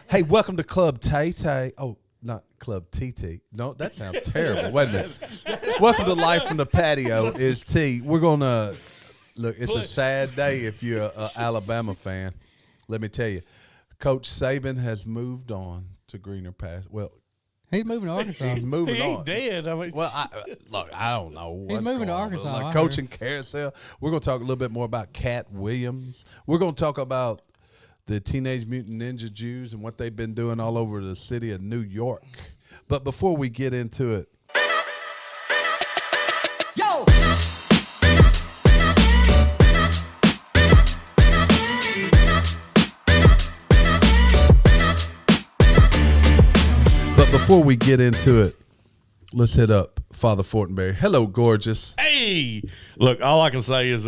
Hey, welcome to Club Tay Tay. Oh, not Club TT. No, that sounds terrible. Wait a minute. Welcome to Life from the Patio is T. We're going to, look, it's a sad day if you're an Alabama fan. Let me tell you, Coach Saban has moved on to greener pastures. Well, he's moving to Arkansas. he's moving He ain't on. dead. I mean, Well, I don't know. What's moving to going on, Arkansas, but I like coaching carousel. We're going to talk a little bit more about Katt Williams. We're going to talk about the Teenage Mutant Ninja Jews and what they've been doing all over the city of New York. But before we get into it, Yo! let's hit up Father Fortenberry. Hello, gorgeous. hey, look, all I can say is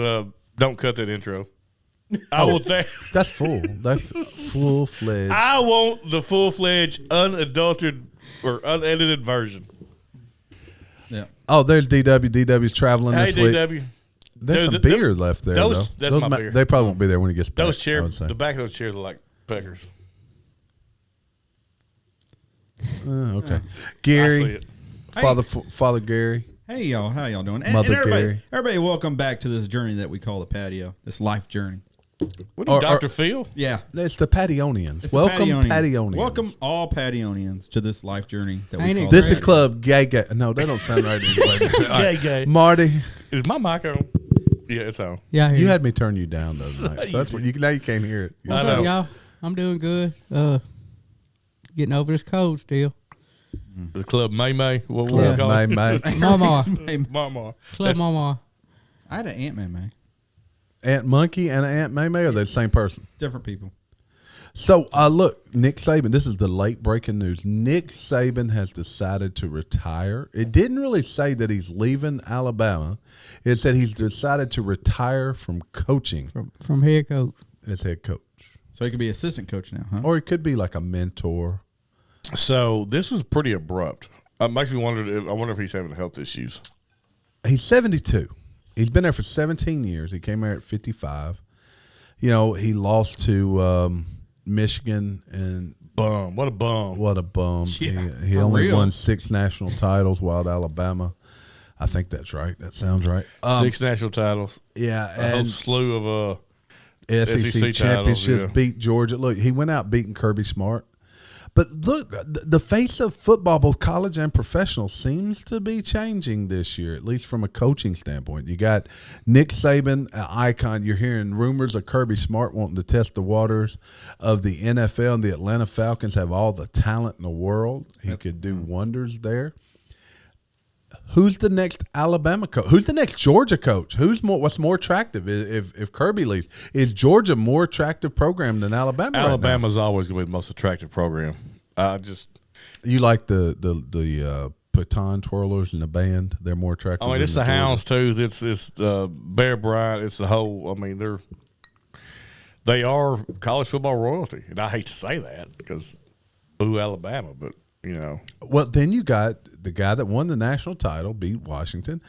don't cut that intro. I will say That's full. That's full-fledged. I want the full-fledged, unadulterated or unedited version. Yeah. Oh, there's DW. DW's traveling Hey, this week. DW. There's Dude, some beer left there, those- though. that's my beer. They probably won't be there when he gets back. Those I would chairs, say. the back of those chairs are like peckers. Okay. I see Gary, it. Father Gary. Hey y'all, how y'all doing? And Mother everybody, Gary. everybody, welcome back to this journey that we call the patio. This life journey. What are you, Or- Dr. Phil? Yeah, It's the Pationians. it's the Welcome, Pationians. Pationians. Welcome all Pationians to this life journey that we Ain't it call. This the is Club Gay Gay. No, that don't sound right. Gay. Marty, Is my mic on? Yeah, it's on. Yeah, I hear you you. had me turn you down the other night. So that's what now you can't hear it. What's I up, know. y'all? I'm doing good. Getting over this cold still. The Club May May. What Club we call May it? May. Mama. Mama. Club Mama. I had an Ant-Man, man. Aunt Monkey and Aunt May May, are they the same person? Different people. So, look, Nick Saban, this is the late breaking news. Nick Saban has decided to retire. It didn't really say that he's leaving Alabama. It said he's decided to retire from coaching From head coach. as head coach. So he could be assistant coach now, huh? Or he could be like a mentor. So this was pretty abrupt. It makes me wonder. I wonder if he's having health issues. He's 72. He's been there for 17 years. He came here at 55. You know, he lost to Michigan, and Bum. What a bum. what a bum. Yeah, he for only real. won 6 national titles while at Alabama. I think that's right. That sounds right. 6 national titles. Yeah, A whole and slew of SEC SEC championships, titles, yeah. beat Georgia. Look, he went out beating Kirby Smart. But look, the face of football, both college and professional, seems to be changing this year, at least from a coaching standpoint. You got Nick Saban, an icon. You're hearing rumors of Kirby Smart wanting to test the waters of the NFL, and the Atlanta Falcons have all the talent in the world. He could do wonders there. Who's the next Alabama coach? Who's the next Georgia coach? What's more attractive if Kirby leaves? Is Georgia a more attractive program than Alabama? right now? Alabama's always going to be the most attractive program. You like the baton twirlers and the band? They're more attractive. I mean, it's than the Georgia. Houndstooth. It's Bear Bryant. It's the whole. I mean, they are college football royalty, and I hate to say that because boo Alabama, but you know. Well, then you got the guy that won the national title, beat Washington.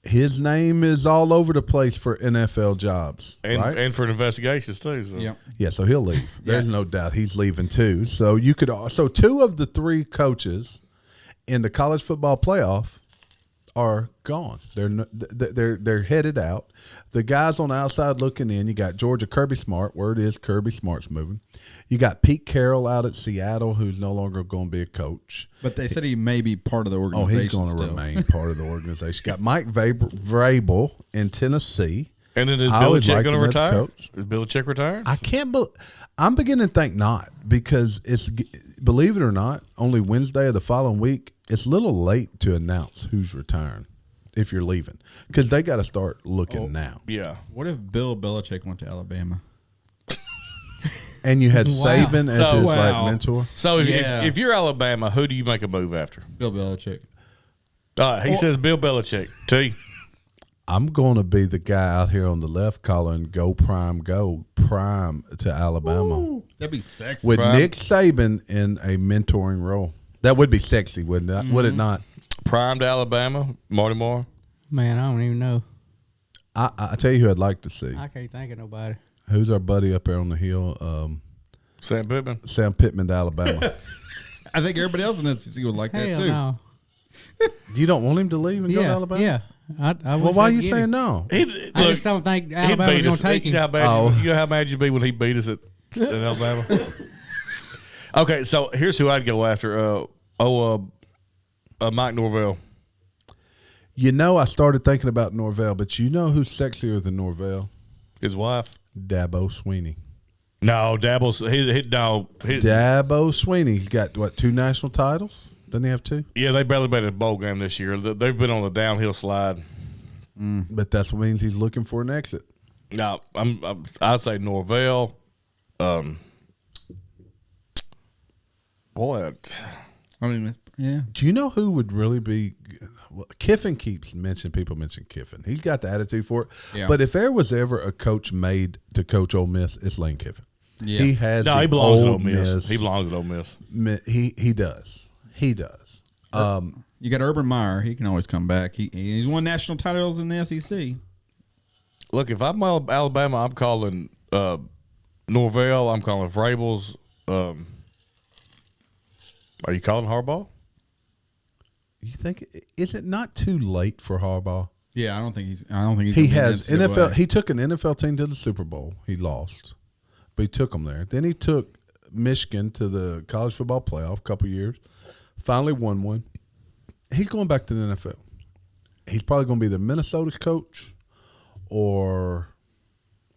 His name is all over the place for NFL jobs, right? And for investigations too. So. Yep. Yeah, so he'll leave. There's no doubt he's leaving too. So you could 2 of the 3 coaches in the college football playoff are gone. They're headed out. The guys on the outside looking in. You got Georgia Kirby Smart. Word is Kirby Smart's moving. You got Pete Carroll out at Seattle, who's no longer going to be a coach. But they said he may be part of the Oh, organization. he's going to still. remain part of the organization. Got Mike Vrabel in Tennessee. And then is I always Belichick liked going him to as a retire? coach. Is Belichick retired? I can't I'm beginning to think not, because it's, believe it or not, only Wednesday of the following week. It's a little late to announce who's retiring if you're leaving, because they got to start looking now. Yeah. What if Bill Belichick went to Alabama? And you had Wow. Saban as So- his Wow. like mentor. So Yeah. if you're Alabama, who do you make a move after? Bill Belichick. He says Bill Belichick. T. I'm going to be the guy out here on the left calling go prime to Alabama. That'd be sexy. With Prime. Nick Saban in a mentoring role. That would be sexy, wouldn't it? Would it not? Prime to Alabama, Marty Mar. Man, I don't even know. I tell you who I'd like to see. I can't think of nobody. Who's our buddy up there on the hill? Sam Pittman. Sam Pittman to Alabama. I think everybody else in the SEC would like that Hell too. no. You don't want him to leave and go to Yeah, Alabama? yeah. I Well, wish why are I'd you get saying him. no? I just don't think Alabama's going to take him. You Oh. know how mad you'd be when he beat us at Alabama? Okay, so here's who I'd go after. Mike Norvell. You know, I started thinking about Norvell, but you know who's sexier than Norvell? His wife. Dabo Sweeney. No, Dabble's. Dabo Sweeney. He's got, what, 2 national titles? Doesn't he have 2? Yeah, they barely made a bowl game this year. They've been on the downhill slide. But that's what means he's looking for an exit. No, I'd say Norvell. What? I mean, yeah. Do you know who would really be? Well, Kiffin people mention Kiffin. He's got the attitude for it. Yeah. But if there was ever a coach made to coach Ole Miss, it's Lane Kiffin. Yeah. He has. No, the he belongs at Ole Ole Miss. He belongs at Ole Miss. He does. He does. You got Urban Meyer. He can always come back. He's won national titles in the SEC. Look, if I'm Alabama, I'm calling Norvell. I'm calling Vrabels. Are you calling Harbaugh? You think is it not too late for Harbaugh? Yeah, I don't think he's. He has in the NFL. NCAA. He took an NFL team to the Super Bowl. He lost, but he took them there. Then he took Michigan to the college football playoff a couple years. Finally won one. He's going back to the NFL. He's probably going to be the Minnesota's coach, or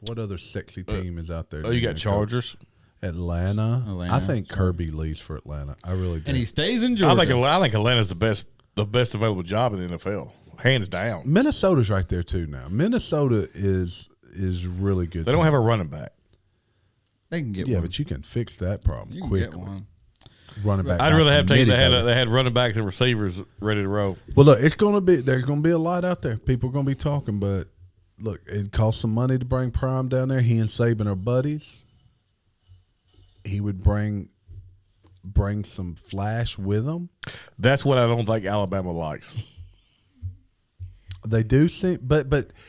what other sexy team is out there? Oh, you got Coach? Chargers. Atlanta. Atlanta. I think Kirby leaves for Atlanta. I really do. and he stays in Georgia. I think Atlanta's the best available job in the NFL, hands down. Minnesota's right there too now. Minnesota is really good. They don't have a running back. They can get Yeah, one. but you can fix that problem You can quickly. get one. Running back. I'd rather have teams committee, that had running backs and receivers ready to roll. Well, look, there's going to be a lot out there. People are going to be talking, but look, it costs some money to bring Prime down there. He and Saban are buddies. He would bring some flash with him. That's what I don't think Alabama likes. They do seem, but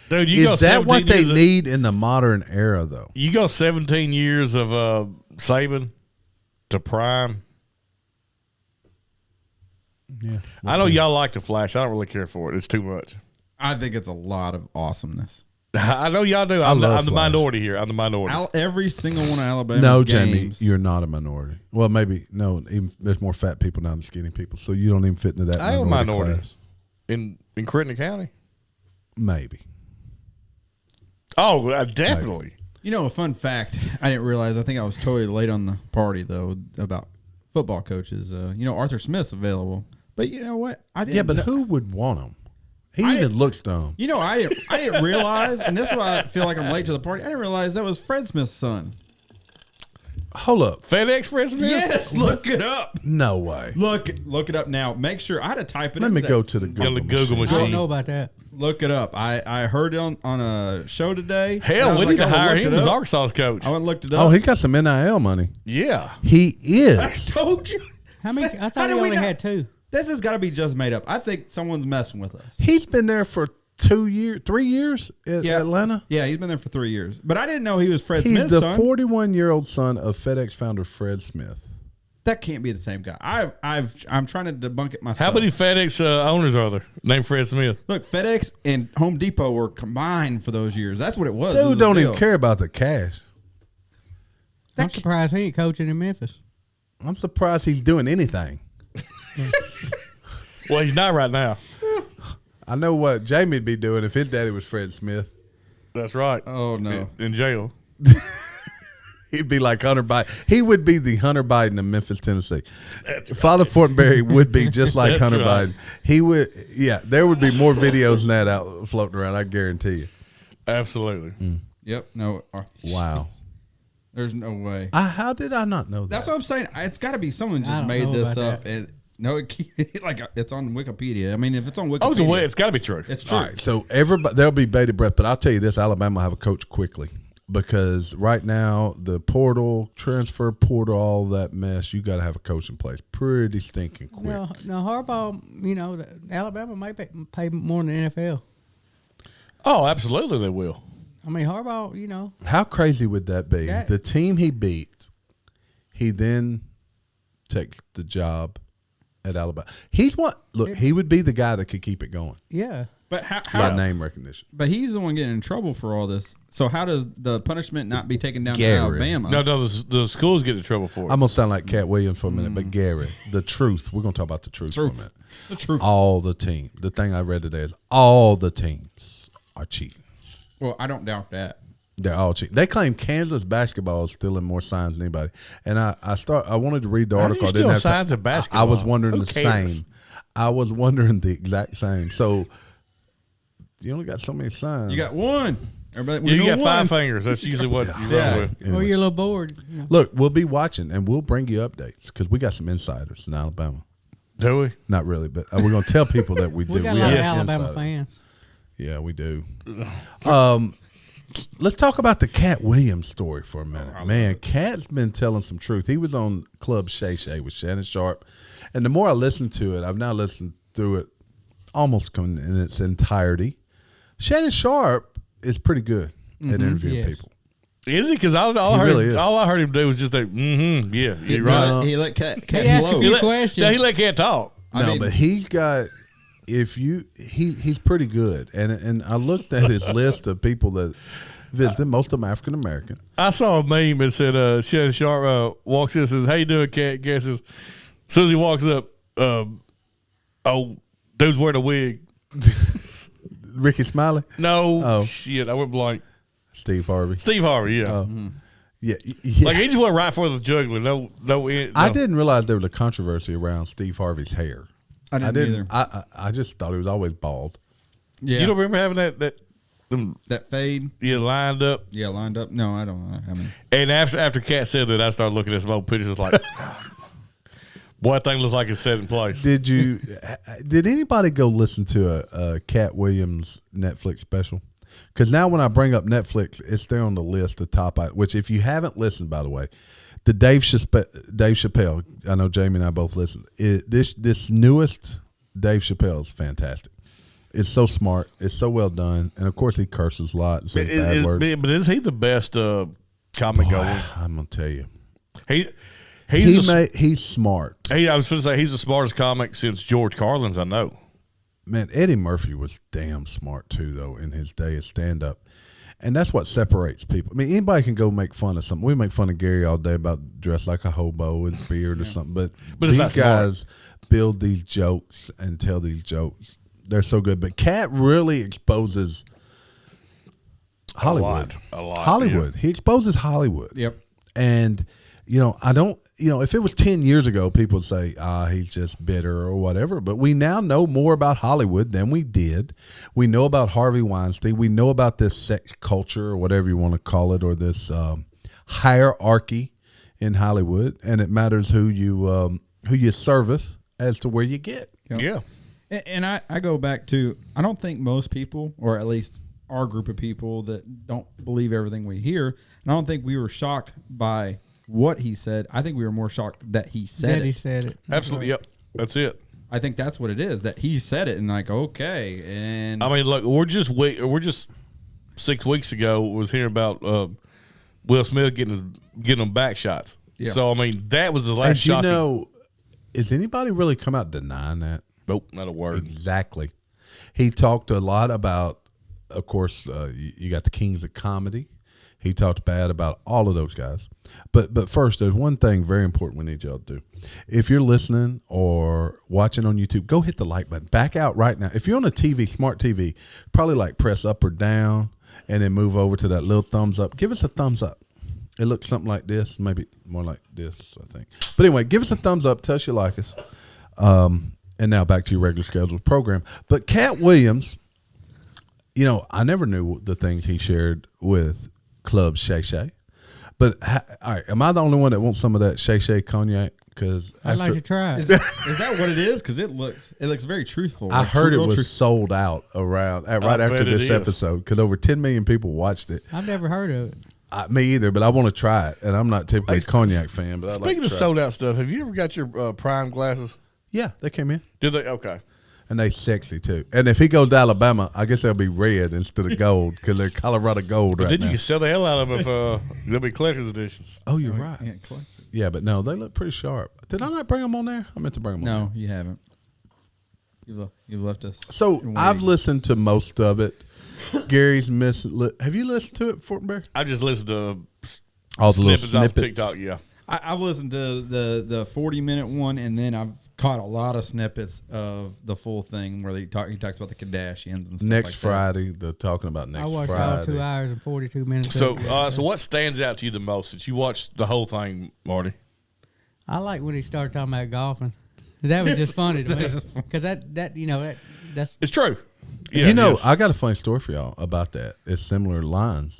Dude, you go is that what 17 they years of- need in the modern era, though? You go 17 years of Saban to Prime. Yeah, I know y'all like the flash. I don't really care for it. It's too much. I think it's a lot of awesomeness. I know y'all do. I'm love the Flash. minority here. I'm the minority. Every single one of Alabama's No, games. Jamie, you're not a minority. Well, maybe no. Even, there's more fat people now than skinny people, so you don't even fit into that. I am a minority. class. in Crittenden County. Maybe. Oh, definitely. You know, a fun fact I didn't realize. I think I was totally late on the party though about football coaches. Arthur Smith's available, but you know what? I didn't. Yeah, but know- who would want him? He I even didn't- looks dumb. You know, I didn't realize, and this is why I feel like I'm late to the party. I didn't realize that was Fred Smith's son. Hold up. FedEx Express. Yes, look it up. No way. Look it up now. Make sure I had to type it. Let in me today. go to the Go to Google, Google machine. I don't machine. know about that. Look it up. I heard it on a show today. and I Hell, was we like, need to I'm gonna hire look him it as up. Arkansas's coach. I went and looked it up. Oh, he's got some NIL money. Yeah. He I is. told you. How many? I thought did he we only not- had 2. This has got to be just made up. I think someone's messing with us. He's been there for 3 years at Atlanta. Yeah, he's been there for 3 years. But I didn't know he was Fred He's Smith's the son. 41-year-old son of FedEx founder Fred Smith. That can't be the same guy. I'm trying to debunk it myself. How many FedEx owners are there named Fred Smith? Look, FedEx and Home Depot were combined for those years. That's what it was. It was Dude a don't deal. even care about the cash. I'm surprised he ain't coaching in Memphis. I'm surprised he's doing anything. Well, he's not right now. I know what Jamie'd be doing if his daddy was Fred Smith. That's right. Oh no. In jail. He'd be like Hunter Biden. He would be the Hunter Biden of Memphis, Tennessee. Father Fortenberry would be just like That's Hunter right. Biden. He would, yeah, there would be more videos than that out floating around, I guarantee you. Absolutely. Yep. No. Wow. There's no way. How did I not know that? That's what I'm saying. It's got to be someone I just don't made know this about up. that. And no, it's on Wikipedia. I mean, if it's on Wikipedia, Oh, it's got to be true. it's true. All right, so everybody there'll be bated breath, but I'll tell you this: Alabama will have a coach quickly because right now the portal, transfer portal, all that mess. You got to have a coach in place pretty stinking quick. No, Harbaugh. Alabama might pay more than the NFL. Oh, absolutely they will. I mean, Harbaugh. How crazy would that be? That- The team he beat, He then takes the job at Alabama. He's what? Look, he would be the guy that could keep it going Yeah. But how by name recognition. But he's the one getting in trouble for all this. So how does the punishment not be taken down Gary. to Alabama? No, the schools get in trouble for it. I'm gonna sound like Katt Williams for a minute, but Gary, the truth. We're gonna talk about the truth for a minute. The truth. All the team. The thing I read today is all the teams are cheating. Well, I don't doubt that. They're all cheating. They claim Kansas basketball is stealing more signs than anybody. And I wanted to read the How do article. you I didn't steal have time. signs of basketball? I was wondering Who the cares? same. I was wondering the exact same. So you only got so many signs. You got one. Everybody, we You know got one. 5 fingers. That's usually what you run Yeah. with. Or Anyway. you're a little bored. You know. Look, we'll be watching and we'll bring you updates because we got some insiders in Alabama. Do we? Not really, but we're going to tell people that we do. We got a lot of Yes. Alabama insiders. fans. Yeah, we do. Let's talk about the Katt Williams story for a minute. Man, Katt's been telling some truth. He was on Club Shay Shay with Shannon Sharp. And the more I listen to it, I've now listened through it almost in its entirety. Shannon Sharp is pretty good at interviewing Yes. people. Is he? Because all really is. I heard him do was just like, yeah, He, you're right. he let Cat He asked a blow. few let, questions. No, he let Cat talk. I No, mean- but he's got he's pretty good. And I looked at his list of people that visited, most of them African American. I saw a meme that said Shannon Sharp walks in and says, "How you doing, Cat?" Guesses. As soon as he walks up, dude's wearing a wig. Ricky Smiley, No, Oh. shit, I went blank. Steve Harvey. Steve Harvey, yeah. Oh. Yeah, yeah. Like he just went right for the juggler. No. I didn't realize there was a controversy around Steve Harvey's hair. I didn't either. I just thought he was always bald. Yeah. You don't remember having them that fade? lined up? Yeah, lined up. No, I don't. I mean, And after Cat said that, I started looking at some old pictures like, boy, that thing looks like it's set in place. Did anybody go listen to a Katt Williams Netflix special? Because now when I bring up Netflix, it's there on the list of top. Which if you haven't listened, by the way, the Dave Chappelle. I know Jamie and I both listened. This newest Dave Chappelle is fantastic. It's so smart. It's so well done, and of course he curses a lot and says bad words. But is he the best comic going? I'm gonna tell you, he's smart. I was going to say he's the smartest comic since George Carlin's. I know. Man, Eddie Murphy was damn smart too, though, in his day of stand up. And that's what separates people. I mean, anybody can go make fun of something. We make fun of Gary all day about dressed like a hobo and beard or something. But it's these not smart. guys build these jokes and tell these jokes. They're so good. But Katt really exposes Hollywood. A lot, Hollywood. He exposes Hollywood. yep. And, if it was 10 years ago, people would say, he's just bitter or whatever. But we now know more about Hollywood than we did. We know about Harvey Weinstein. We know about this sex culture or whatever you want to call it, or this hierarchy in Hollywood. And it matters who you service as to where you get. Yep. Yeah. And I go back to, I don't think most people, or at least our group of people that don't believe everything we hear, and I don't think we were shocked by what he said. I think we were more shocked that he said He it. said it. Absolutely. Yep. That's it. I think that's what it is, that he said it and like, okay. And I mean, look, we're just 6 weeks ago was hearing about Will Smith getting them back shots. Yeah. So I mean, that was the last And shocking. is anybody really come out denying that? Nope, not a word. Exactly. He talked a lot about, of course, you got the kings of comedy. He talked bad about all of those guys. But first, there's one thing very important we need y'all to do. If you're listening or watching on YouTube, go hit the like button. Back out right now. If you're on a TV, smart TV, probably like press up or down and then move over to that little thumbs up. Give us a thumbs up. It looks something like this, maybe more like this, I think. But anyway, give us a thumbs up. Tell us you like us. And now back to your regular scheduled program. But Katt Williams, I never knew the things he shared with Club Shay Shay. But all right, am I the only one that wants some of that Shay Shay cognac? Because I'd like to try is it. that what it is? Because it looks very truthful. I Like, heard it real was truth- sold out right I after bet it this is. episode because over 10 million people watched it. I've never heard of it. Me either, but I want to try it. And I'm not typically a Hey, cognac fan. But Speaking of sold out stuff, have you ever got your Prime glasses? yeah, they came in. Did they? Okay. And they sexy too. And if he goes to Alabama, I guess they'll be red instead of gold because they're Colorado gold right Then now. you can sell the hell out of them if they'll be collector's editions. Oh, you're right. Yeah, but no, they look pretty sharp. Did I not bring them on there? I meant to bring them on. No, you haven't. You've left us. So I've listened to most of it. Gary's missed. Have you listened to it, Fortenberry? I just listened to All the little snippets off snippets. TikTok. Yeah, I've listened to the 40-minute one, and then I've caught a lot of snippets of the full thing where he talks about the Kardashians and stuff Next like Friday, they're talking about next I watched Friday. all 2 hours and 42 minutes. So, of it. so what stands out to you the most since you watched the whole thing, Marty? I like when he started talking about golfing. That was just funny to me because that's It's true. Yeah, you know, it is. I got a funny story for y'all about that. It's similar lines.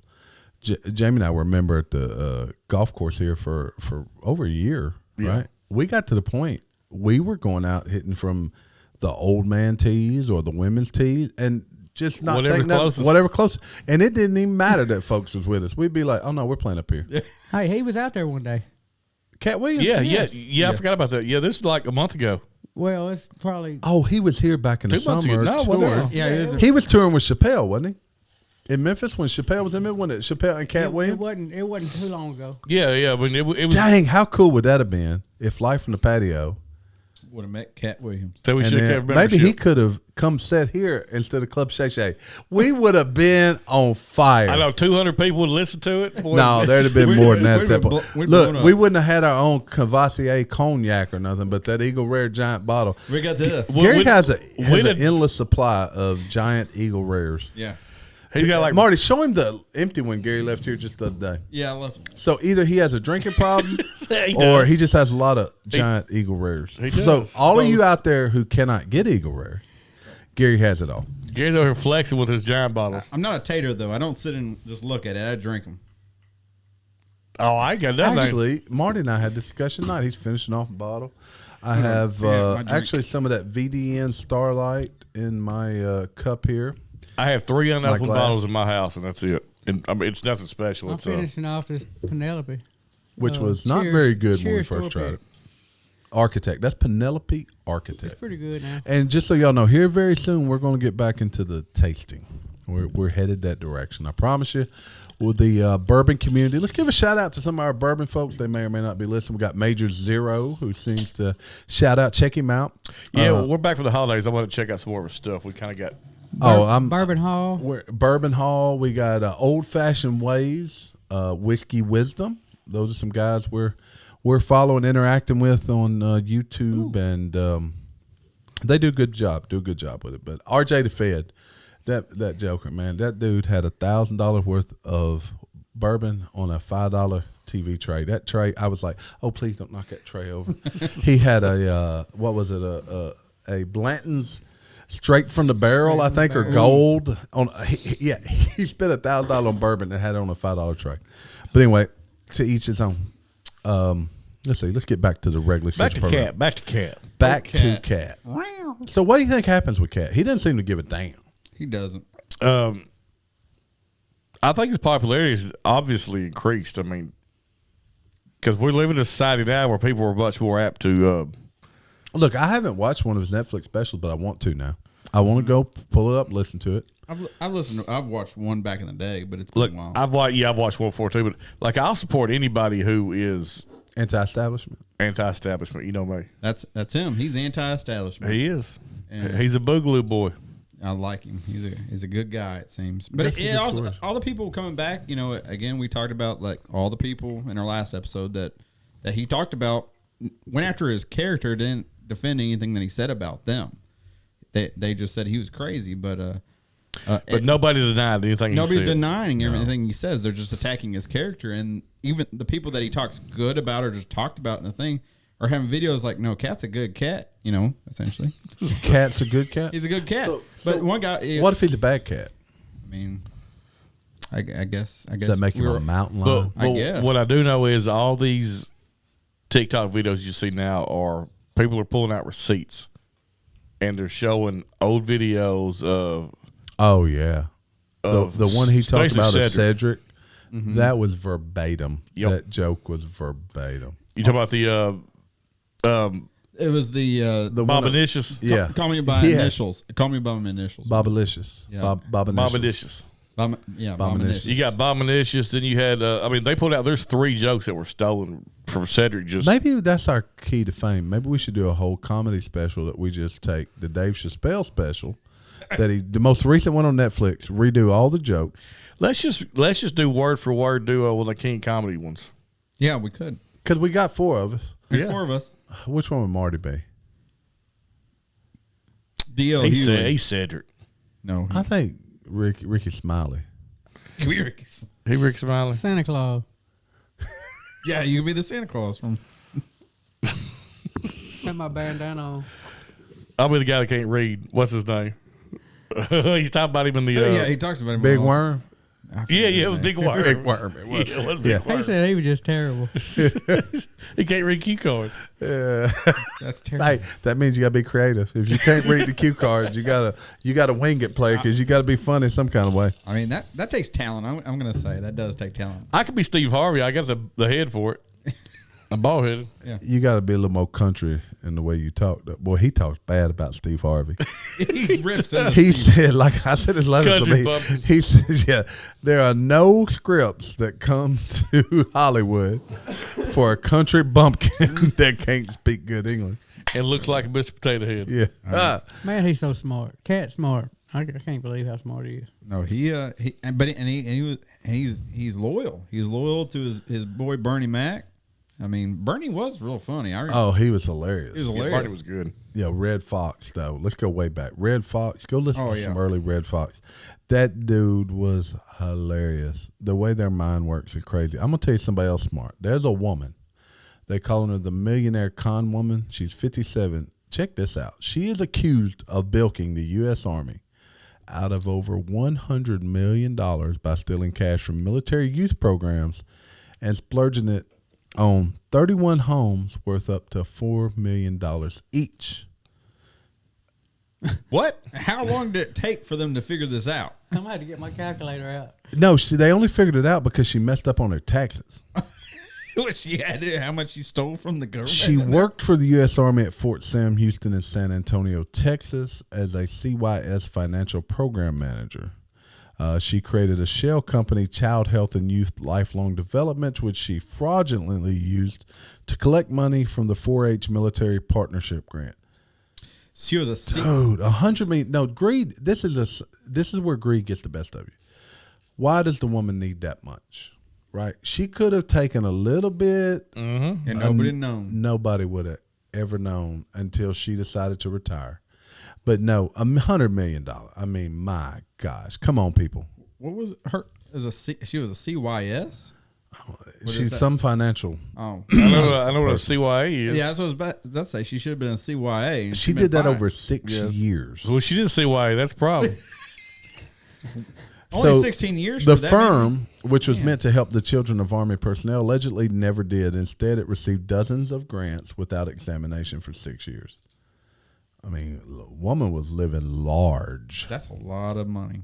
Jamie and I were a member at the golf course here for over a year, right? We got to the point we were going out hitting from the old man tees or the women's tees and just not Whatever thinking closest. whatever closest. And it didn't even matter that folks was with us. We'd be like, oh, no, we're playing up here. hey, he was out there one day. Katt Williams? Yeah, I forgot about that. Yeah, this is like a month ago. Well, it's probably Oh, he was here back in the 2 months summer. ago. No, touring. whatever. Yeah, He was touring with Chappelle, wasn't he? In Memphis when Chappelle was in Memphis, when Chappelle and Katt it Williams? wasn't too long ago. Yeah, but it was. Dang, how cool would that have been if Life from the Patio? would have met Katt Williams. So we And should then have maybe he could have come sit here instead of Club Shay Shay. We would have been on fire. I know 200 people would listen to it. Boy, No, there'd have been more than that. we'd at that have point. we'd blown Look, up. we wouldn't have had our own Cavassier cognac or nothing, but that Eagle Rare giant bottle. We got this. Gary we- has we an did- endless supply of giant Eagle Rares. Yeah. He's got like Marty, show him the empty one Gary left here just the other day. Yeah, I left him. So either he has a drinking problem He or does. he just has a lot of giant Eagle Rares. He So does. all of you out there who cannot get Eagle Rare, Gary has it all. Gary's over here flexing with his giant bottles. I'm not a tater, though. I don't sit and just look at it. I drink them. Oh, I ain't got nothing. Actually, Marty and I had a discussion tonight. He's finishing off a bottle. I have my drink. actually some of that VDN Starlight in my cup here. I have 3 unopened glass. bottles in my house, and that's it. And I mean, it's nothing special. I'm It's finishing off this Penelope. Which Oh, was not Cheers- very good when we Cheers first Store tried Pick. it. Architect. That's Penelope Architect. It's pretty good now. And just so y'all know, here very soon we're going to get back into the tasting. We're headed that direction. I promise you. With the bourbon community, let's give a shout out to some of our bourbon folks. They may or may not be listening. We got Major Zero, who seems to shout out. Check him out. yeah, well, we're back for the holidays. I want to check out some more of his stuff. We kind of got. I'm Bourbon Hall. We're Bourbon Hall. We got Old Fashioned Ways, Whiskey Wisdom. Those are some guys we're following, interacting with on YouTube, and they do a good job. Do a good job with it. But RJ the Fed, that joker, man, that dude had $1,000 worth of bourbon on a $5 TV tray. That tray, I was like, oh, please don't knock that tray over. He had a what was it? A Blanton's. Straight from the barrel, I think, or gold. He spent $1,000 on bourbon and had it on a $5 tray. But anyway, to each his own. Let's see. Let's get back to the regular Back schedule to program. Katt. Back to Katt. Back to Katt. So, what do you think happens with Katt? He doesn't seem to give a damn. He doesn't. I think his popularity is obviously increased. I mean, because we live in a society now where people are much more apt to. Look, I haven't watched one of his Netflix specials, but I want to now. I want to go pull it up, listen to it. I've listened. I've watched one back in the day, but it's Look, been a while. I've watched one before too, but like I'll support anybody who is Anti-establishment. anti-establishment. You know me. That's him. He's anti-establishment. He is. And- He's a boogaloo boy. I like him. He's a good guy. It seems. But That's it some good also stories. all the people coming back. You know, again, we talked about like all the people in our last episode that he talked about went after his character, didn't defend anything that he said about them. They just said he was crazy, but Nobody denied anything. nobody's he said. denying everything he says. They're just attacking his character, and even the people that he talks good about or just talked about in the thing are having videos like, "No, Katt's a good cat." You know, essentially, Katt's a good cat? he's a good cat. But one guy, What if he's a bad cat? I mean, I guess. Does that make him a mountain But, lion? but guess. what I do know is all these TikTok videos you see now are people are pulling out receipts and they're showing old videos of Oh, yeah. The one he talked especially about of Cedric. Cedric, that was verbatim. Yep. That joke was verbatim. You talk about the It was the Bobanicious. Yeah. Call me by initials. Call me by my initials. Bobalicious. Yeah. Bobanicious. Bobanicious. You got Bobanicious. Then you had. They pulled out. There's 3 jokes that were stolen from Cedric. Just Maybe that's our key to fame. Maybe we should do a whole comedy special that we just take the Dave Chappelle special, the most recent one on Netflix. Redo all the jokes. let's just do word for word duo with the King comedy ones. Yeah, we could. Because we got 4 of us. There's 4 of us. Which one would Marty be? D.L. He's Cedric. No. I think Ricky Smiley. He Rick Smiley. Santa Claus. Yeah, you could be the Santa Claus from. Got my bandana on. I'll be the guy that can't read. What's his name? He's talking about him in the. yeah, he talks about him. Big Worm? It was Big Worm. Big Worm. It was. Yeah, it was Big Worm. He said he was just terrible. He can't read cue cards. That's terrible. Hey, that means you gotta be creative. If you can't read the cue cards, you gotta wing it, player, because you gotta be funny some kind of way. I mean that takes talent. I'm gonna say that does take talent. I could be Steve Harvey. I got the head for it. I'm bald headed. Yeah. You gotta be a little more country in the way you talk. Boy, he talks bad about Steve Harvey. He rips in. He said, like I said his letter to Country me, bumpkin. he says, yeah, there are no scripts that come to Hollywood for a country bumpkin that can't speak good English. And looks like a Mr. Potato Head. Yeah. Man, he's so smart. Katt smart. I can't believe how smart he is. No, he's loyal. He's loyal to his boy Bernie Mac. I mean, Bernie was real funny. Oh, he was hilarious. He was Yeah, hilarious. Marty was good. Yeah, Red Fox, though. Let's go way back. Red Fox. Go listen to some yeah. early Red Fox. That dude was hilarious. The way their mind works is crazy. I'm going to tell you somebody else smart. There's a woman. They call her the millionaire con woman. She's 57. Check this out. She is accused of bilking the U.S. Army out of over $100 million by stealing cash from military youth programs and splurging it on 31 homes worth up to $4 million each. What? How long did it take for them to figure this out? I'm going to have to get my calculator out. No, they only figured it out because she messed up on her taxes. She had how much she stole from the government. She worked for the U.S. Army at Fort Sam Houston and San Antonio, Texas, as a CYS financial program manager. She created a shell company, Child Health and Youth Lifelong Development, which she fraudulently used to collect money from the 4-H military partnership grant. She was a Dude, $100 million. No, greed. This is where greed gets the best of you. Why does the woman need that much? Right? She could have taken a little bit, and nobody known. Nobody would have ever known until she decided to retire. But no, $100 million. I mean, my gosh, come on, people. What was her? She was a CYS. She's some financial. Oh, I know what a CYA is. yeah. That's what I was about to say. She should have been a CYA. And She been did that fine. over 6 years. Well, she did CYA. That's a problem. Only 16 years. The for that firm, which was Man. meant to help the children of Army personnel, allegedly never did. Instead, it received dozens of grants without examination for 6 years. I mean, the woman was living large. That's a lot of money.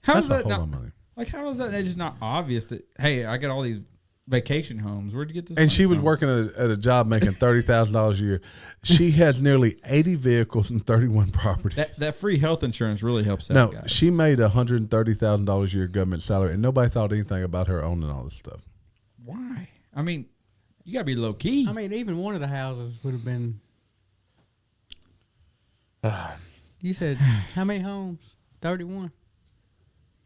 How That's is a that whole not, lot of money. Like, how is that just not obvious that, hey, I got all these vacation homes. Where'd you get this? And money she was from? working at a job making $30,000 a year. She has nearly 80 vehicles and 31 properties. That free health insurance really helps out. No, guys. she made $130,000 a year government salary, and nobody thought anything about her owning all this stuff. Why? I mean, you gotta be low key. I mean, even one of the houses would have been. You said how many homes? 31.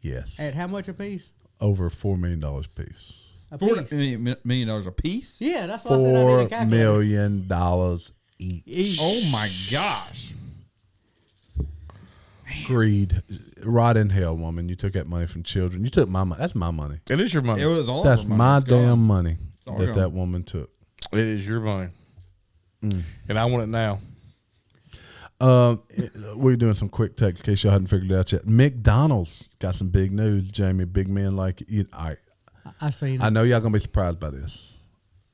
Yes, At how much a piece? over $4 million a piece. A $40 piece. million a piece. Yeah, that's why I said I need a $4 calculator. million each. Oh my gosh! Greed, rot in hell, woman. You took that money from children. You took my money. That's my money. It is your money. It was all. That's of her money. my It's gone. damn money all that gone. that woman took. It is your money. And I want it now. We're doing some quick text in case y'all hadn't figured it out yet. McDonald's got some big news, Jamie. Big men like you. I seen I it. know y'all gonna be surprised by this,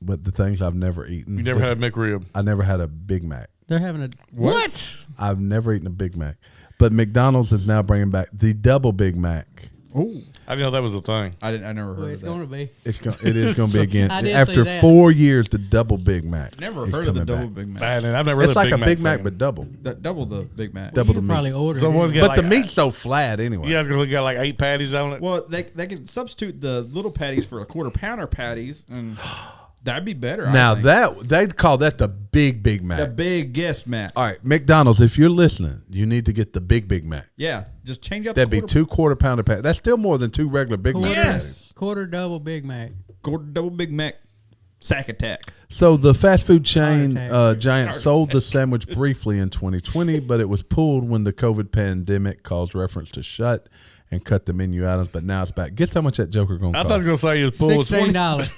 but the things I've never eaten. You never had a McRib. I never had a Big Mac. They're having a. What? I've never eaten a Big Mac, but McDonald's is now bringing back the double Big Mac Oh, I didn't know that was a thing. I never heard Well, of it's that. going to be. It is going to be again. I did see After that. 4 years, the double Big Mac. Never is heard of the coming double back. Big Mac. Man, I've never really It's like a Big fan. Mac, but double. Double the Big Mac. Double You the could probably meat. order Someone's it. got But the like, meat's so flat anyway. You guys gonna got like 8 patties on it? Well, they can substitute the little patties for a quarter pounder patties, and that'd be better. Now I think. that they'd call that the Big Mac. the biggest Mac. All right, McDonald's, if you're listening, you need to get the Big Mac. Yeah, just change up. That'd the be 2 quarter pounder patties. That's still more than 2 regular Big Mac Quarter, patties. quarter double Big Mac. quarter double Big Mac sack attack. So the fast food chain Heart attack. giant sold the sandwich briefly in 2020, but it was pulled when the COVID pandemic caused reference to shut and cut the menu items. But now it's back. Guess how much that Joker going to I cost? thought I was gonna say it was pulled with $16.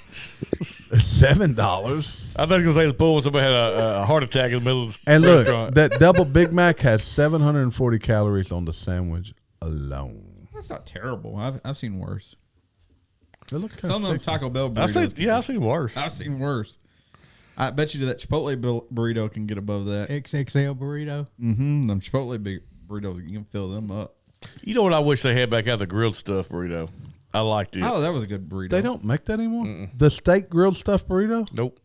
$7. I thought I was gonna say it was pulled when somebody had a heart attack in the middle of the And look, restaurant. that double Big Mac has 740 calories on the sandwich alone. That's not terrible. I've seen worse. It looks Some of them Taco Bell I've burritos. seen, I've seen worse. I've seen worse. I bet you that Chipotle burrito can get above that. XXL burrito. Mm-hmm. Them Chipotle burritos, you can fill them up. You know what I wish they had back out? The grilled stuff burrito. I liked it. Oh, that was a good burrito. They don't make that anymore? The steak grilled stuffed burrito? Nope.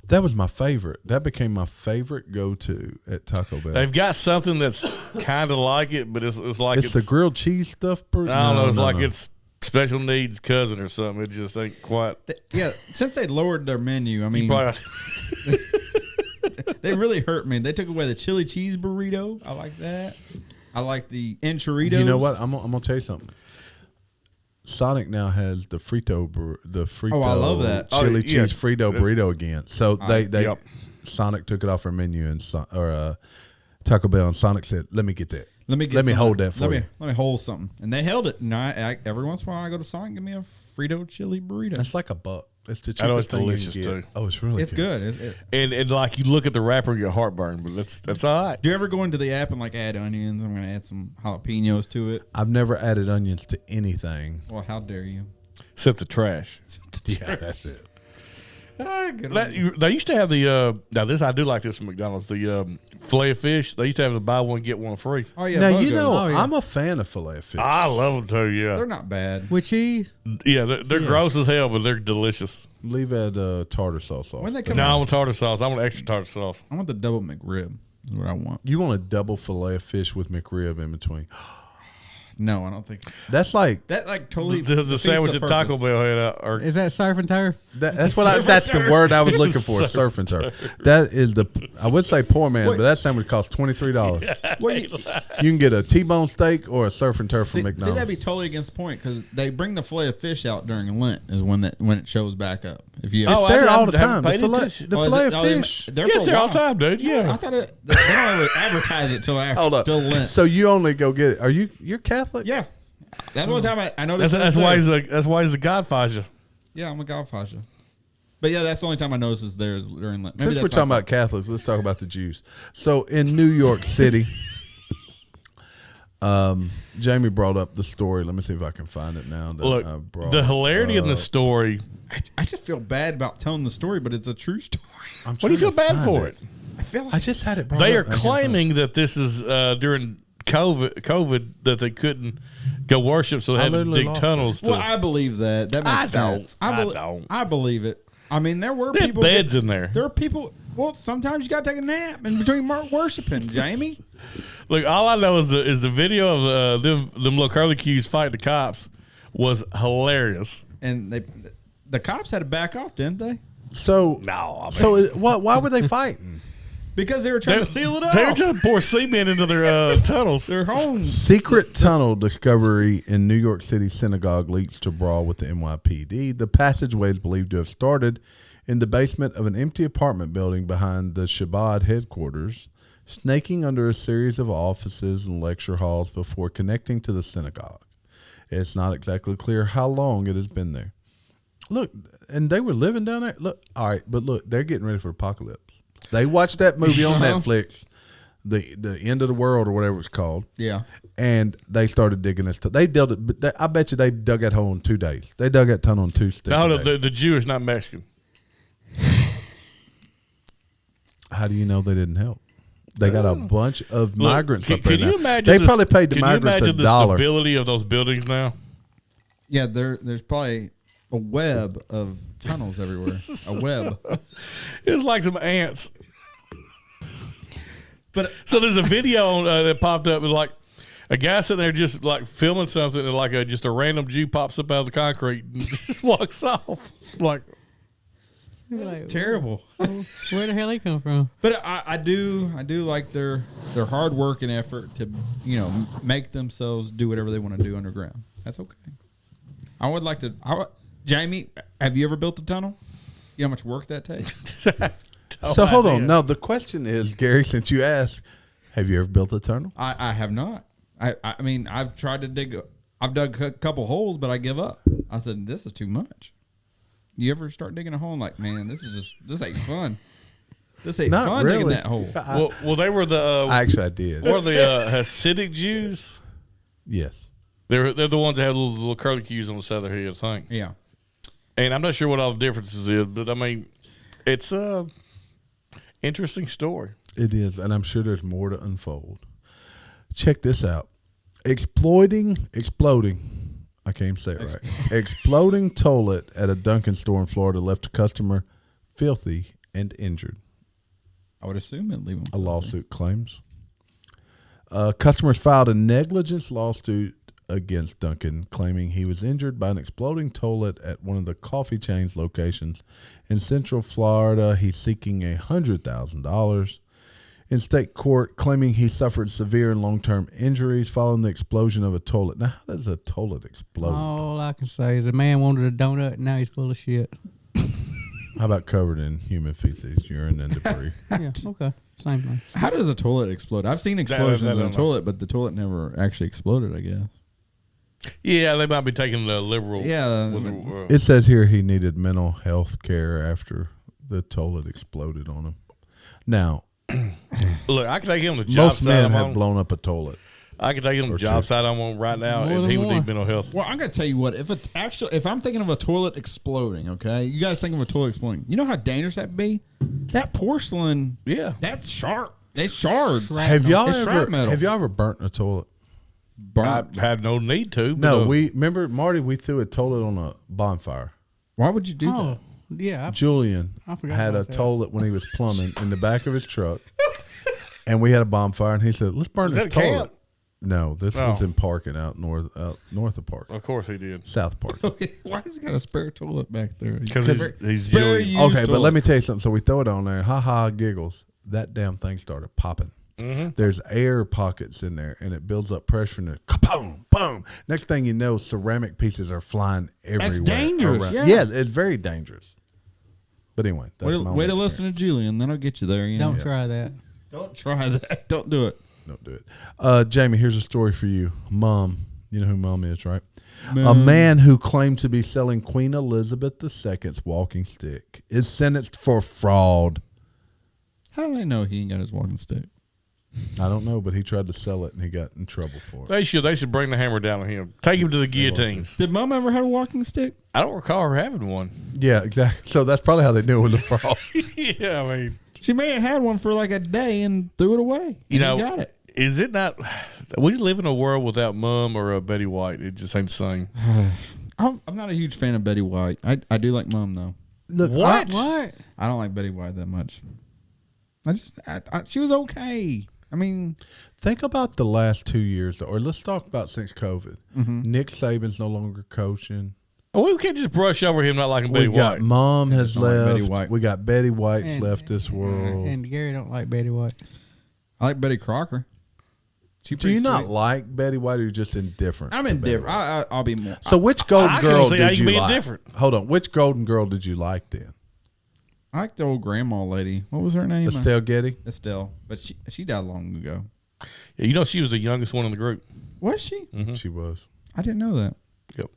That was my favorite. That became my favorite go-to at Taco Bell. They've got something that's kind of like it, but it's like It's the grilled cheese stuffed burrito. I don't know. It's No, like no. it's special needs cousin or something. It just ain't quite. Yeah, since they lowered their menu, I mean, Probably, they really hurt me. They took away the chili cheese burrito. I like that. I like the enchiladas. You know what? I'm gonna tell you something. Sonic now has the Frito Oh, I love that. chili Oh, yeah. cheese Frito burrito again. So they yep. Sonic took it off our menu and Taco Bell, and Sonic said, "Let me get that. Let me something. hold that for you." Let me hold something, and they held it. And every once in a while, I go to Sonic, give me a Frito chili burrito. That's like $1. It's the cheapest I know it's thing you can delicious, get. too. Oh, it's really It's good. and like you look at the wrapper and get heartburn, but that's all right. Do you ever go into the app and like add onions? I'm going to add some jalapenos to it. I've never added onions to anything. Well, how dare you? Except the trash. Yeah, that's it. Good on you. They used to have the now this I do like this from McDonald's, the filet of fish. They used to have the buy one get one free. Oh yeah. Now you Bogos. know Oh, yeah. I'm a fan of filet of fish. I love them too. Yeah, they're not bad. With cheese? yeah, they're gross as hell, but they're delicious. Leave that tartar sauce off. When they come No, I out, want tartar sauce. I want extra tartar sauce. I want the double McRib. Is what I want. You want a double filet of fish with McRib in between. No, I don't think That's like that. Like totally The defeats sandwich the that Taco purpose. Bell had out. Or, Is that surf and turf? that's the word I was looking for. Surf and turf. That is I would say poor man, but that sandwich costs $23. Well, You can get a T-bone steak or a surf and turf from see, McDonald's. that'd be totally against the point because they bring the fillet of fish out during Lent is when it shows back up. If you It's Oh, there I all the haven't time. The paid filet, attention. the Oh, is filet it? of Oh, they- fish. they're yes, for they're a all while. the time, dude. Yeah. I thought they don't ever advertise it till after Hold up. till Lent. So you only go get it. You're Catholic? Yeah, that's the only time I know That's this. why he's the Godfather. Yeah, I'm a Godfather. But yeah, that's the only time I notice is there is during Lent. Maybe Since we're that's talking my about Catholics, let's talk about the Jews. So in New York City, Jamie brought up the story. Let me see if I can find it now. That Look, I brought the hilarity in the up. story. I just feel bad about telling the story, but it's a true story. I'm What do you feel trying to bad find for it? I feel like I just had it. Brought They are up. I can't find it. claiming that this is during COVID that they couldn't go worship, so they I had to literally dig lost tunnels. well, I believe that. That makes I don't. sense. I don't. I believe it. I mean, there were They had people. beds in there. There are people. Well, sometimes you got to take a nap in between worshiping, Jamie. Look, all I know is the video of them little curly cues fighting the cops was hilarious. And the cops had to back off, didn't they? So No, I mean, so why were they fighting? Because they were trying to seal it They were off. trying to pour cement into their tunnels. Their homes. Secret tunnel discovery in New York City synagogue leads to brawl with the NYPD. The passageway is believed to have started in the basement of an empty apartment building behind the Shabbat headquarters, snaking under a series of offices and lecture halls before connecting to the synagogue. It's not exactly clear how long it has been there. Look, and they were living down there. Look, all right, but look, they're getting ready for apocalypse. They watched that movie on Netflix, the End of the World or whatever it's called. Yeah. And they started digging this. They dug it. But I bet you they dug that hole in 2 days. They dug that tunnel in 2 days. No, the Jew is not Mexican. How do you know they didn't help? They got a bunch of migrants Look, up there. can you now. imagine? They probably paid the can migrants you imagine $1. the stability of those buildings now? Yeah, there's probably a web of tunnels everywhere. A web. It's like some ants. But So there's a video on, that popped up with like a guy sitting there just like filming something, and like just a random Jew pops up out of the concrete and just walks off. Like, You're like, terrible. where the hell he come from? But I do like their hard work and effort to make themselves do whatever they want to do underground. That's okay. I would like to. Jamie, have you ever built a tunnel? You know how much work that takes? So hold on. No, the question is, Gary, since you asked, have you ever built a tunnel? I have not. I mean, I've tried to dig. I've dug a couple holes, but I give up. I said, this is too much. You ever start digging a hole and like, man, this ain't fun. This ain't Not fun really. digging that hole. well, they were the Actually, I did. were the Hasidic Jews. Yes. They're the ones that have little curly cues on the side of their head, I think. Yeah. And I'm not sure what all the differences is, but I mean, it's a interesting story. It is, and I'm sure there's more to unfold. Check this out. Exploding, I can't even say it right. Exploding toilet at a Dunkin' store in Florida left a customer filthy and injured. I would assume it'd leave them. A lawsuit claims. Customers filed a negligence lawsuit against Duncan, claiming he was injured by an exploding toilet at one of the coffee chain's locations in Central Florida. He's seeking $100,000 in state court, claiming he suffered severe and long-term injuries following the explosion of a toilet. Now, how does a toilet explode? All I can say is a man wanted a donut and now he's full of shit. How about covered in human feces, urine, and debris? Yeah, okay. Same thing. How does a toilet explode? I've seen explosions I in a don't know. toilet, but the toilet never actually exploded, I guess. Yeah, they might be taking the liberal. Yeah. It says here he needed mental health care after the toilet exploded on him. Now, Look, I can take him to job most site men I'm have on. blown up a toilet. I can take him to Or job two. site I'm on right now, More and than he would one. need mental health. Well, I'm gonna tell you what. If I'm thinking of a toilet exploding, okay, you guys think of a toilet exploding. You know how dangerous that'd be? That porcelain, Yeah. that's sharp. It's shards. Have y'all It's ever shrapnel. have y'all ever burnt a toilet? I Burnt. had no need to. But No, we remember Marty. We threw a toilet on a bonfire. Why would you do Oh, that? yeah. Julian I forgot had a about that. toilet when he was plumbing in the back of his truck, and we had a bonfire. And he said, "Let's burn Was this that toilet." camp? No, this was Oh. in Parkin out north of Park, Of course he did. South Park. Why has he got a spare toilet back there? Because he's Spare Julian. you- Okay, but toilet. let me tell you something. So we throw it on there, ha ha, giggles. That damn thing started popping. Mm-hmm. There's air pockets in there, and it builds up pressure, and it boom, boom. Next thing you know, ceramic pieces are flying everywhere. dangerous, around. yeah. It's very dangerous. But anyway, that's my Way to only listen to Julian. That'll get you there. You know? Don't try that. Don't try that. Don't do it. Don't do it. Jamie, here's a story for you. Mom, you know who Mom is, right? A man who claimed to be selling Queen Elizabeth II's walking stick is sentenced for fraud. How do they know he ain't got his walking stick? I don't know, but he tried to sell it and he got in trouble for it. They should bring the hammer down on him. Take him to the guillotines. Did Mom ever have a walking stick? I don't recall her having one. Yeah, exactly. So that's probably how they knew it was a fraud. Yeah, I mean, She may have had one for like a day and threw it away. you And know, he got it. is it not? We live in a world without Mom or Betty White. It just ain't the same. I'm not a huge fan of Betty White. I do like Mom though. Look, What? What? I don't like Betty White that much. She was okay. I mean, think about the last 2 years, or let's talk about since COVID. Nick Saban's no longer coaching. We can't just brush over him not liking Betty We got White. Mom has don't like left. Betty White. We got Betty White's And- left this world. And Gary don't like Betty White. I like Betty Crocker. She Do you pretty not sweet. like Betty White, or you're just indifferent? I'm to Betty indifferent. White? I'll be more. So which Golden I can Girl see how did you you can be like? indifferent. Hold on. Which Golden Girl did you like then? I like the old grandma lady. What was her name? Estelle Getty? Estelle. But she died long ago. Yeah, you know she was the youngest one in the group. Was she? She was. I didn't know that. Yep.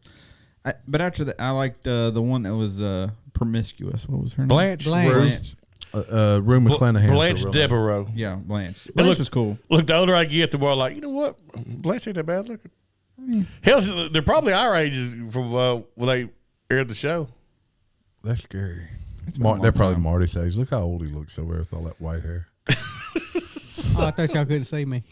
But after that, I liked the one that was promiscuous. What was her name? Blanche. Blanche. Rue McClanahan. Blanche Devereaux. Yeah, Blanche. But Blanche look- was cool. Look, the older I get, the more I'm like, you know what? Blanche ain't that bad looking. Hell, they're probably our ages from when they aired the show. That's scary. It's been a long They're probably time. Marty's age. Look how old he looks over there with all that white hair. Oh, I thought y'all couldn't see me.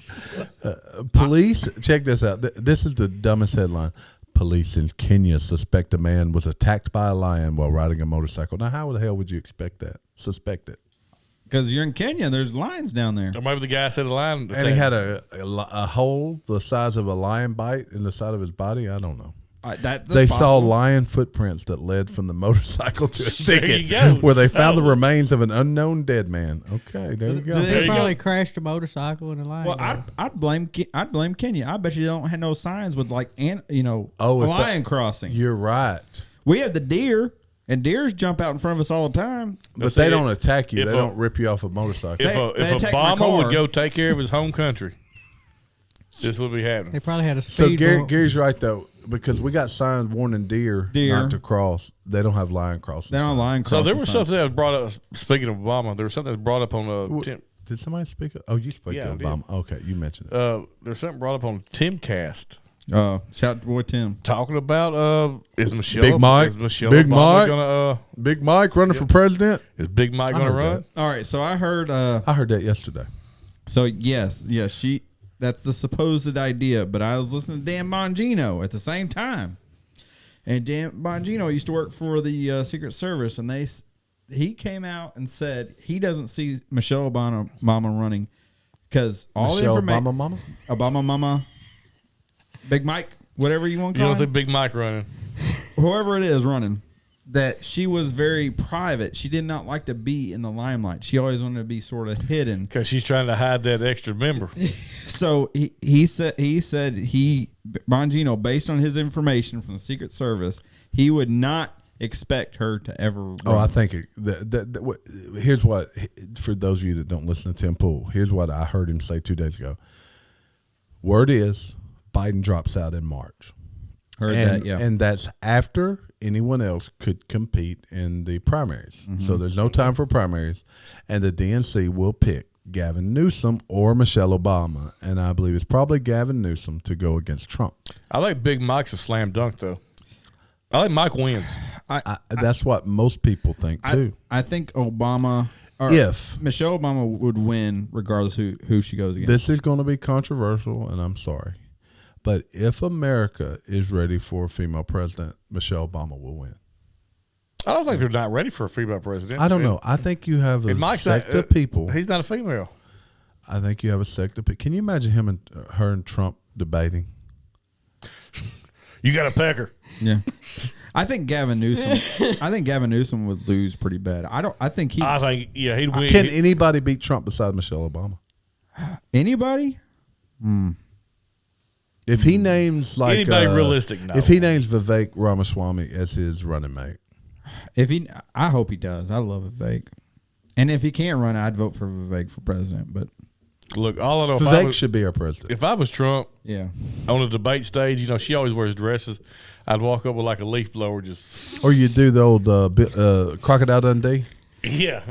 Police, check this out. This is the dumbest headline. Police in Kenya suspect a man was attacked by a lion while riding a motorcycle. Now, how the hell would you expect that? Suspect it. Because you're in Kenya, there's lions down there. Or maybe the guy said a lion. And he had a hole the size of a lion bite in the side of his body. I don't know. They saw lion footprints that led from the motorcycle to a thicket where they found the remains of an unknown dead man. Okay, there you go. They probably crashed a motorcycle and a lion. Well, I'd blame Kenya. I bet you they don't have no signs with a lion crossing. You're right. We have the deer. And deers jump out in front of us all the time. But they don't attack you. They don't rip you off a motorcycle. If Obama would go take care of his home country, this would be happening. They probably had a speed So Gary's right, though, because we got signs warning deer not to cross. They don't have lion crossing. They don't have lion crossing. So there was something that was brought up, speaking of Obama, there was something that was brought up on Did somebody speak? Oh, you spoke to Obama. Okay, you mentioned it. There's something brought up on Timcast. Shout out to boy Tim. Talking about is Michelle Big Mike. Is Michelle Big Obama Mike. Gonna, Big Mike running for president. Is Big Mike going to run? All right, so I heard that yesterday. So yes, that's the supposed idea, but I was listening to Dan Bongino at the same time. And Dan Bongino used to work for the Secret Service, and he came out and said he doesn't see Michelle Obama running because all the information Obama Mama, Big Mike, whatever you want to call him. You don't say Big Mike running. Whoever it is running, that she was very private. She did not like to be in the limelight. She always wanted to be sort of hidden. Because she's trying to hide that extra member. So he said Bongino, based on his information from the Secret Service, he would not expect her to ever run. I think here's what, for those of you that don't listen to Tim Pool, here's what I heard him say 2 days ago. Word is Biden drops out in March. And that's after anyone else could compete in the primaries. Mm-hmm. So there's no time for primaries. And the DNC will pick Gavin Newsom or Michelle Obama. And I believe it's probably Gavin Newsom to go against Trump. I think Big Mike's a slam dunk, though. I think Mike wins. That's what most people think, too. I think Obama... If Michelle Obama would win regardless who she goes against. This is going to be controversial, and I'm sorry. But if America is ready for a female president, Michelle Obama will win. I don't think they're not ready for a female president. I don't know. I think you have a sect of people. He's not a female. I think you have a sect of people. Can you imagine him and her and Trump debating? You got a pecker. Yeah. I think Gavin Newsom would lose pretty bad. He'd win. Can anybody beat Trump besides Michelle Obama? Anybody? If he names anybody realistic, no. If he names Vivek Ramaswamy as his running mate, I hope he does. I love Vivek, and if he can't run, I'd vote for Vivek for president. But look, all I know, Vivek should be our president. If I was Trump, on a debate stage, she always wears dresses. I'd walk up with like a leaf blower, or you do the old Crocodile Dundee. Yeah.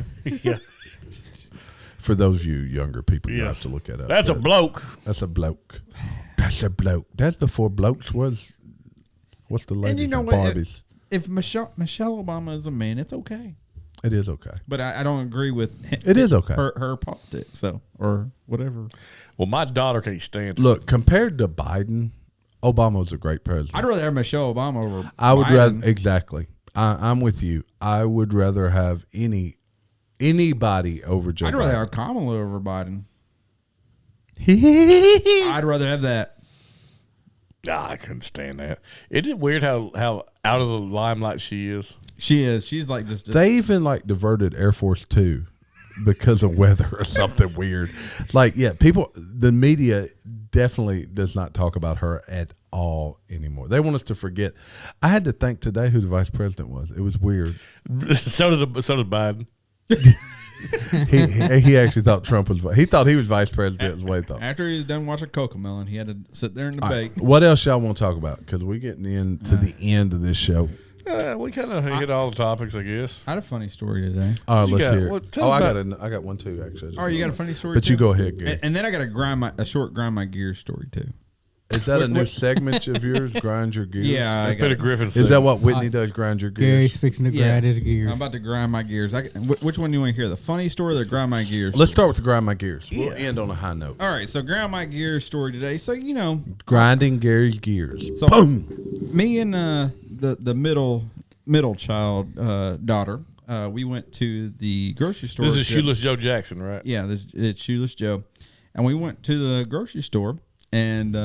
For those of you younger people, you have to look it up. That's a bloke. That's a bloke. That's a bloke. That's before blokes was. What's the lady? And you know what? Barbies. If Michelle Obama is a man, it's okay. It is okay. But I don't agree with it is okay. Her politics, or whatever. Well, my daughter can't stand it. Look, compared to Biden, Obama was a great president. I'd rather have Michelle Obama over Biden. I would rather, exactly. I'm with you. I would rather have anybody over Joe Biden. I'd rather have Kamala over Biden. I'd rather have that. I couldn't stand that. Isn't it weird how out of the limelight she is? She is. She's like just. They even diverted Air Force 2 because of weather or something weird. The media definitely does not talk about her at all anymore. They want us to forget. I had to think today who the vice president was. It was weird. So did Biden. he actually thought Trump was. He thought he was vice president. Is what he thought. After he was done watching Cocomelon, he had to sit there and debate. Right. What else y'all want to talk about? Because we're getting into the end of this show. We kind of hit all the topics, I guess. I had a funny story today. Let's hear it. I got one too, actually. You got a funny story but too? You go ahead, Gary. And then I got a grind my gears story too. Is that a new segment of yours? Grind your gears. Yeah, That's Peter Griffin's. Is that what Whitney does? Grind your Gary's gears. fixing to grind his gears. I'm about to grind my gears. Which one do you want to hear? The funny story or the grind my gears? Let's start with the grind my gears. We'll end on a high note. All right, so grind my gears story today. So Grinding Gary's gears. So Boom. me and the middle child daughter, we went to the grocery store. This is Shoeless Joe Jackson, right? Yeah, it's Shoeless Joe, and we went to the grocery store, and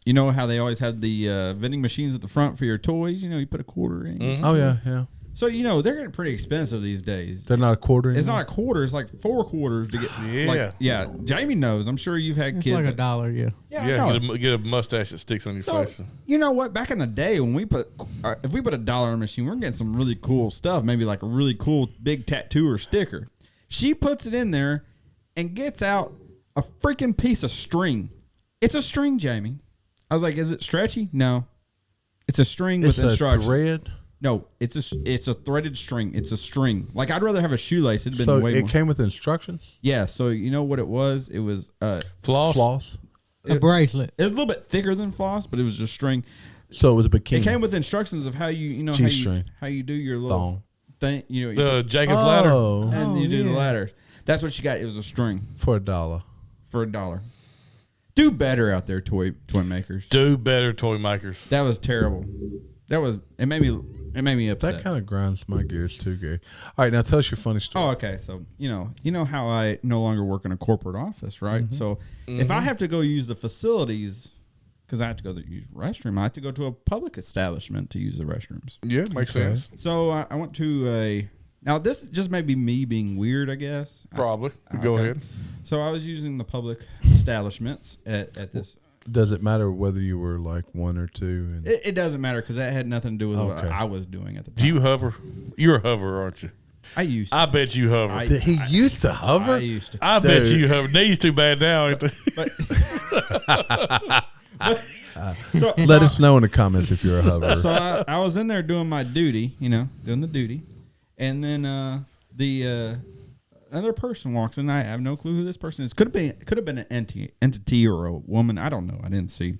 you know how they always have the vending machines at the front for your toys. You put a quarter in. Mm-hmm. Oh yeah. So they're getting pretty expensive these days. They're not a quarter. It's anymore? not a quarter. It's like 4 quarters to get. Yeah. Jamie knows. I'm sure you've had It's kids. like $1, yeah. Yeah, I know. Get a mustache that sticks on your So, face. you know what? Back in the day, when if we put $1 in a machine, we're getting some really cool stuff. Maybe like a really cool big tattoo or sticker. She puts it in there and gets out a freaking piece of string. It's a string, Jamie. I was like, "Is it stretchy?" No, it's a string with instructions. Thread. No, it's a threaded string. It's a string. Like I'd rather have a shoelace. It'd been So way it more. came with instructions. Yeah. So you know what it was? It was Floss. A bracelet. It was a little bit thicker than floss, but it was just string. So it was a bikini. It came with instructions of how you G-string. how you do your little Thong. thing. The Jacob's ladder. and you do the yeah. ladders. That's what she got. It was a string For $1. for $1. Do better out there, toy makers. Do better, toy makers. That was terrible. It made me upset. That kind of grinds my gears too, Gary. All right, now tell us your funny story. Oh, okay. So you know how I no longer work in a corporate office, right? So if I have to go use the facilities, because I have to go use the restroom, I have to go to a public establishment to use the restrooms. Yeah, makes sense. So I went to a. Now this just may be me being weird, I guess. Probably. Go Okay. ahead. So I was using the public establishments at this. Does it matter whether you were like 1 or 2? And It doesn't matter because that had nothing to do with what Okay. I was doing at the time. Do you hover? You're a hover, aren't you? I used to. I bet you hover. Did he used to hover? I used to. I bet Dude. you hover. Knees too bad now, ain't they? Let us know in the comments if you're a hover. So I was in there doing my duty, doing the duty, and then the another person walks in. I have no clue who this person is. Could have been an entity or a woman. I don't know. I didn't see.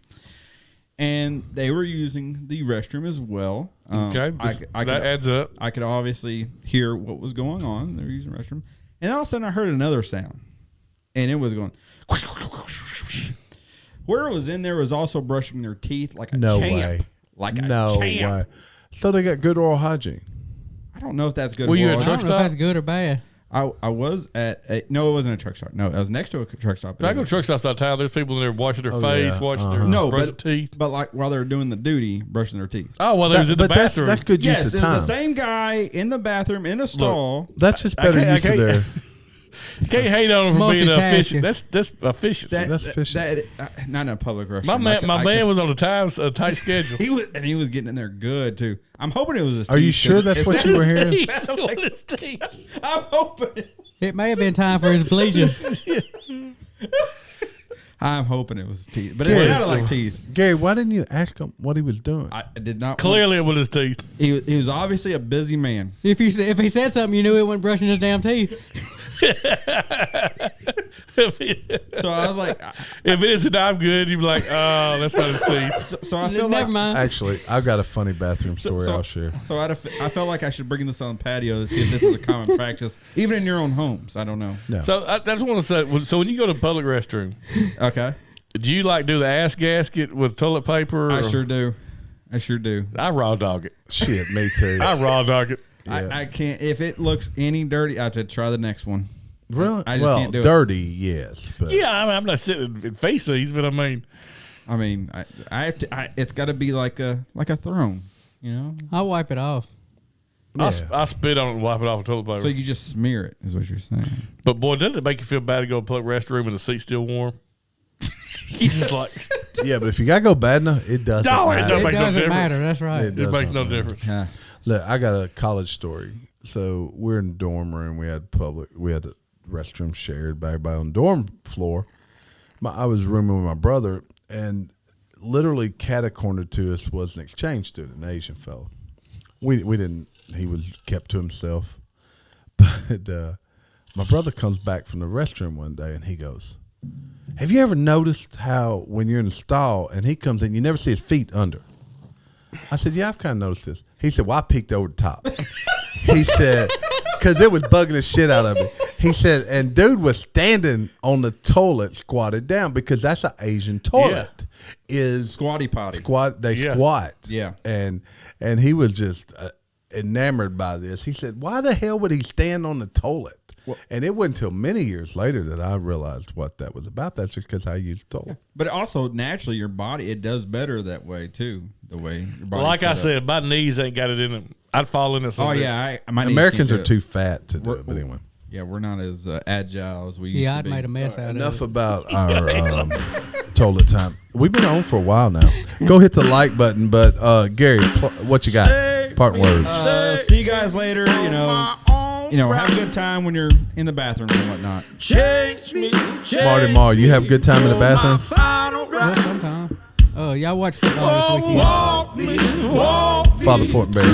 And they were using the restroom as well. Okay, I that adds up. I could obviously hear what was going on. They were using the restroom, and all of a sudden I heard another sound, and it was going. Whoever was in there was also brushing their teeth like a No champ. way. Like a No champ. way. So they got good oral hygiene. I don't know if that's good. Were you or at bad. I truck don't know if stop? that's good or bad. I was at no, it wasn't a truck stop. No, I was next to a truck stop. I go to truck stops out of town. There's people in there washing their Oh, face, yeah. washing their no, brushing but teeth. but like while they were doing the duty, brushing their teeth. Oh, well, they was in the But that's- bathroom. That's good use Yes, of it time. was the same guy in the bathroom in a stall. That's just better use of their. You can't hate on them for being Multitasking. efficient. That's efficiency. That's efficient. Not in a public restroom. my man, I man could- was on a tight schedule. he was getting in there good too. I'm hoping it was his Are you teeth, sure 'cause that's it what you were sounded- hearing? That's what his teeth. I'm hoping. It may have been time for his bleaching. I'm hoping it was teeth, but it Gary, sounded like teeth. Gary, why didn't you ask him what he was doing? I did not. Clearly, it was his teeth. He was obviously a busy man. If he said something, you knew he wasn't brushing his damn teeth. So I was like, If it isn't, I'm good. You'd be like, oh, that's not his teeth. so I feel Never like. mind. Actually, I've got a funny bathroom story I'll share. So I felt like I should bring this on the patio to see if this is a common practice, even in your own homes. I don't know. No. So I just want to say, so when you go to a public restroom, Okay, do you like do the ass gasket with toilet paper? I or- sure do. I sure do. I raw dog it. Shit, me too. I raw dog it. Yeah. I can't. If it looks any dirty, I have to try the next one. Really? I just well, can't do it. dirty, yes. But Yeah, I mean, I'm not sitting in face these, but I mean, I mean, I have to. It's got to be like a throne, you know. I'll wipe it off. Yeah. I spit on it and wipe it off with toilet paper. So you just smear it, is what you're saying. But boy, doesn't it make you feel bad to go to a public restroom and the seat's still warm? You just like, yeah, but if you gotta go bad enough, it doesn't. No, it matter. That It makes no doesn't difference. matter. That's right. It it makes doesn't no matter. difference. Yeah. Look, I got a college story. So we're in the dorm room. We had the restroom shared by everybody on the dorm floor. I was rooming with my brother, and literally cat-cornered to us was an exchange student, an Asian fellow. We didn't. He was kept to himself. But my brother comes back from the restroom one day, and he goes, Have you ever noticed how when you're in the stall and he comes in, you never see his feet under? I said, yeah, I've kind of noticed this. He said, well, I peeked over the top. He said, because it was bugging the shit out of me. He said, and dude was standing on the toilet squatted down because that's an Asian toilet. Is Squatty potty. They squat. Yeah. And he was just enamored by this. He said, why the hell would he stand on the toilet? Well, and it wasn't until many years later that I realized what that was about. That's just because I used the toilet. But also, naturally, your body, it does better that way, too. The way your body. Well, like I said, my knees ain't got it in them. I'd fall into some. Oh, yeah. Americans are too fat to do it, but anyway. Yeah, we're not as agile as we used to be. Yeah, I'd made a mess out of it. Enough about our toilet time. We've been on for a while now. Go hit the like button, but Gary, what you got? Part words. See you guys later. Have a good time when you're in the bathroom and whatnot. Marty Mar, you have a good time in the bathroom? Well, sometime. Y'all watch football this weekend. Father Fortenberry.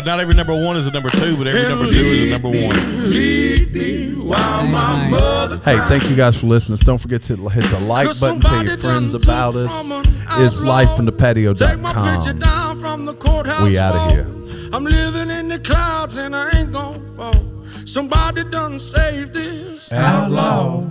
Not every number one is a number two, but every number two is a number one. Hey, thank you guys for listening. Don't forget to hit the like button, tell your friends about us. It's lifefromthepatio.com. We out of here. I'm living in the clouds and I ain't gonna fall. Somebody done saved this outlaw.